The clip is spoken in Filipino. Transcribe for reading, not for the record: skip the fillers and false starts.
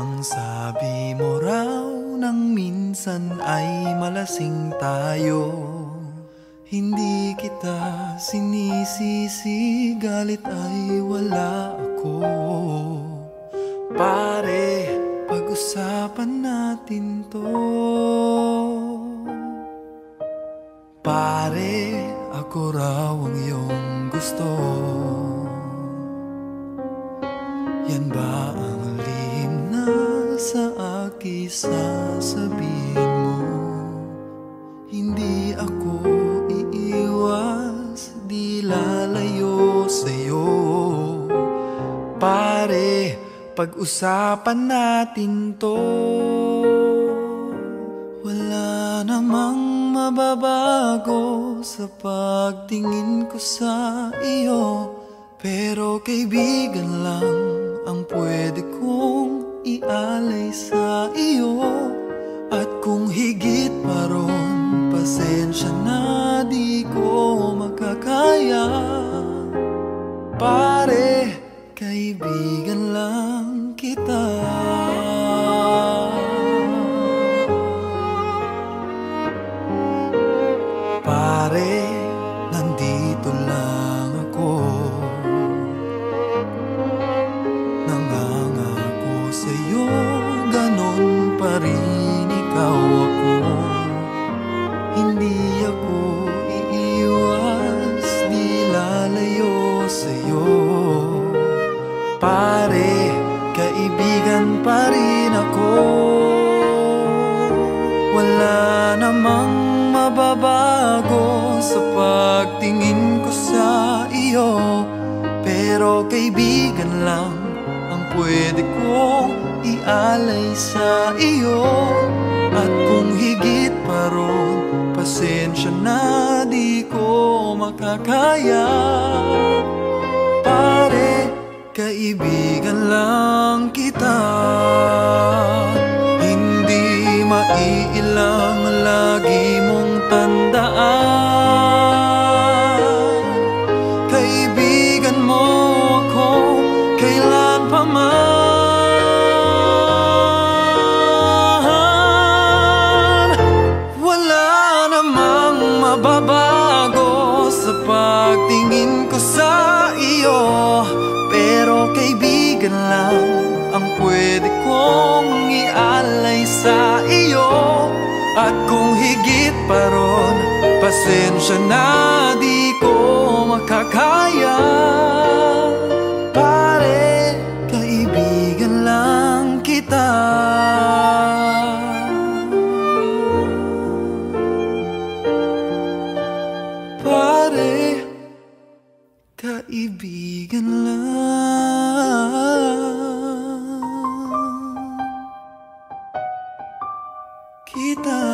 Ang sabi mo raw nang minsan ay malasing tayo. Hindi kita sinisisi, galit ay wala ako. Pare, pag-usapan natin to. Pare, ako raw ang iyong gusto. Yan ba ang lihim na sa akin sasabihin mo? Hindi ako iiwas, di lalayo sa'yo. Pare, pag-usapan natin to. Wala namang mababago sa pagtingin ko sa iyo, pero kaibigan lang ang pwede kong ialay sa iyo. At kung higit pa ron, pasensya na, di ko makakaya. Pare, kaibigan lang kita. Pare, nandito lang ako. Nangangako sa'yo, ganon pa rin ikaw ako. Hindi ako iiwas, di lalayo sa'yo. Pare, kaibigan pa rin ako. Wala namang mababago sa pagtingin ko sa iyo, pero kaibigan lang ang pwede kong ialay sa iyo. At kung higit pa ron, pasensya na, di ko makakaya. Pare, kaibigan lang kita. Hindi maiilang lagi mong tandaan. Kaibigan mo ako kailan pa man. Wala namang mababago sa pagtingin ko sa iyo, pero kaibigan lang ang pwede kong ialay sa iyo. At kung higit pa ron, pasensya na, di ko makakaya. Pare, kaibigan lang kita. Pare, kaibigan lang kita.